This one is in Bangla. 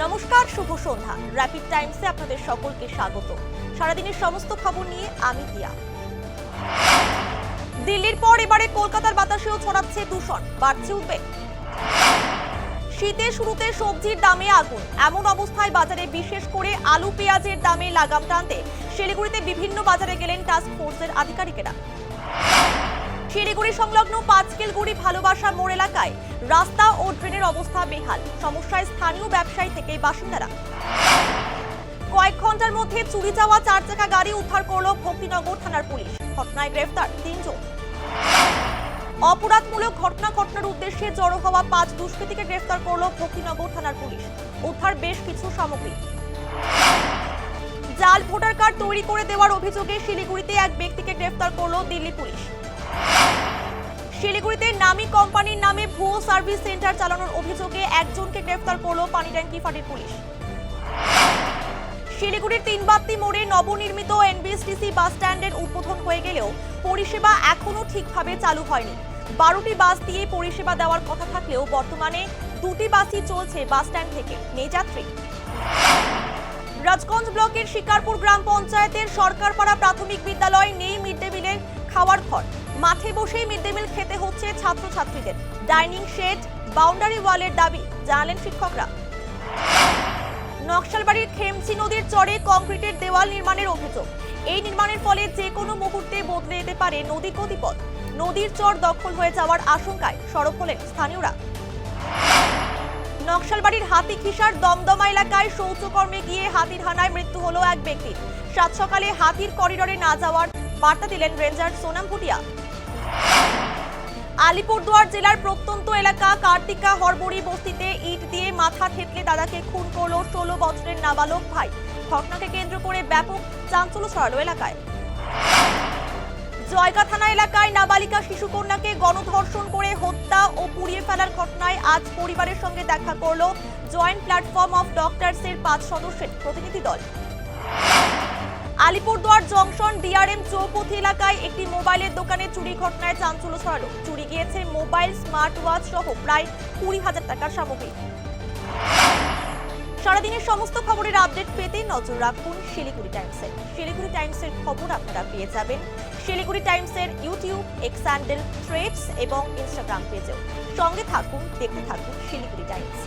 নমস্কার, শুভ সন্ধ্যা। র্যাপিড টাইমসে আপনাদের সকলকে স্বাগত। সারাদিনের সমস্ত খবর নিয়ে আমি দিয়া। দিল্লির পর এবারে কলকাতার বাতাসেও ছড়াচ্ছে দূষণ, বাড়ছে উদ্বেগ। শীতের শুরুতে সবজির দামে আগুন, এমন অবস্থায় বাজারে বিশেষ করে আলু পেঁয়াজের দামে লাগাম টানতে শিলিগুড়িতে বিভিন্ন বাজারে গেলেন টাস্ক ফোর্সের আধিকারিকেরা। শিলিগুড়ি সংলগ্ন পাঁচকেলগুড়ি ভালোবাসা মোড় এলাকায় রাস্তা ও ড্রেনের অবস্থা বেহাল, সমস্যায় স্থানীয় ব্যবসায়ী থেকে বাসিন্দারা। কয়েক ঘন্টার মধ্যে চুরি যাওয়া 4 চাকা গাড়ি উদ্ধার করল ভক্তিনগর থানার পুলিশ, ঘটনায় গ্রেফতার 3 জন। অপরাধমূলক ঘটনা ঘটানোর উদ্দেশ্যে জড়ো হওয়া 5 দুষ্কৃতীকে গ্রেফতার করল ভক্তিনগর থানার পুলিশ, উদ্ধার বেশ কিছু সামগ্রী। জাল ভোটার কার্ড তৈরি করে দেওয়ার অভিযোগে শিলিগুড়িতে এক ব্যক্তিকে গ্রেফতার করল দিল্লি পুলিশ। শিলিগুড়িতে নামী কোম্পানির নামে ভুয়ো সার্ভিস সেন্টার চালানোর অভিযোগে একজনকে গ্রেফতার করল পানিট্যাঙ্কি ফাঁড়ির পুলিশ। শিলিগুড়ির তিনবাত্তি মোড়ে নবনির্মিত এনবিএসটিসি বাস স্ট্যান্ডের উদ্বোধন হয়ে গেলেও পরিষেবা এখনো ঠিকভাবে চালু হয়নি। 12টি বাস দিয়ে পরিষেবা দেওয়ার কথা থাকলেও বর্তমানে 2টি বাসই চলছে বাস স্ট্যান্ড থেকে, নেই যাত্রী। রাজগঞ্জ ব্লকের শিকারপুর গ্রাম পঞ্চায়েতের সরকারপাড়া প্রাথমিক বিদ্যালয়ে নেই মিড ডে মিলের খাওয়ার ঘর, মাঠে বসেই মিড ডে মিল খেতে হচ্ছে ছাত্রছাত্রীদের। ডাইনিং শেড, বাউন্ডারি ওয়ালের দাবি জানালেন শিক্ষকরা। নকশালবাড়ির খেমচি নদীর চরে কংক্রিটের দেওয়াল নির্মাণের অভিযোগ, এই নির্মাণের ফলে যে কোনো মুহূর্তে বদলে যেতে পারে নদীর গতিপথ। নদীর চর দখল হয়ে যাওয়ার আশঙ্কায় সরব হলেন স্থানীয়রা। নকশালবাড়ির হাতিখিসার দমদমা এলাকায় শৌচকর্মে গিয়ে হাতির হানায় মৃত্যু হলো এক ব্যক্তির। সাত সকালে হাতির করিডোরে না যাওয়ার বার্তা দিলেন রেঞ্জার সোনাম ভুটিয়া। আলিপুরদুয়ার জেলার প্রত্যন্ত এলাকা কার্তিকা হরবড়ি বস্তিতে ইট দিয়ে মাথা থেতলে দাদাকে খুন করল 16 বছরের নাবালক ভাই। ঘটনাকে কেন্দ্র করে ব্যাপক চাঞ্চল্য ছড়ালো এলাকায়। জয়গা থানা এলাকায় নাবালিকা শিশুকন্যাকে গণধর্ষণ করে হত্যা ও পুড়িয়ে ফেলার ঘটনায় আজ পরিবারের সঙ্গে দেখা করল জয়েন্ট প্ল্যাটফর্ম অফ ডক্টরসের 5 সদস্যের প্রতিনিধি দল। আলিপুরদুয়ার জংশন ডিআরএম চৌপথি এলাকায় একটি মোবাইলের দোকানে চুরি ঘটনায় চাঞ্চল্য ছড়ালো। চুরি গিয়েছে মোবাইল, স্মার্ট ওয়াচ সহ প্রায় 20,000 টাকার সামগ্রী। সারাদিনের সমস্ত খবরের আপডেট পেতে নজর রাখুন শিলিগুড়ি টাইমসে। শিলিগুড়ি টাইমসের খবর আপনারা পেয়ে যাবেন শিলিগুড়ি টাইমসের ইউটিউব, এক্স হ্যান্ডেল, থ্রেডস এবং ইনস্টাগ্রাম পেজেও। সঙ্গে থাকুন, দেখতে থাকুন শিলিগুড়ি টাইমস।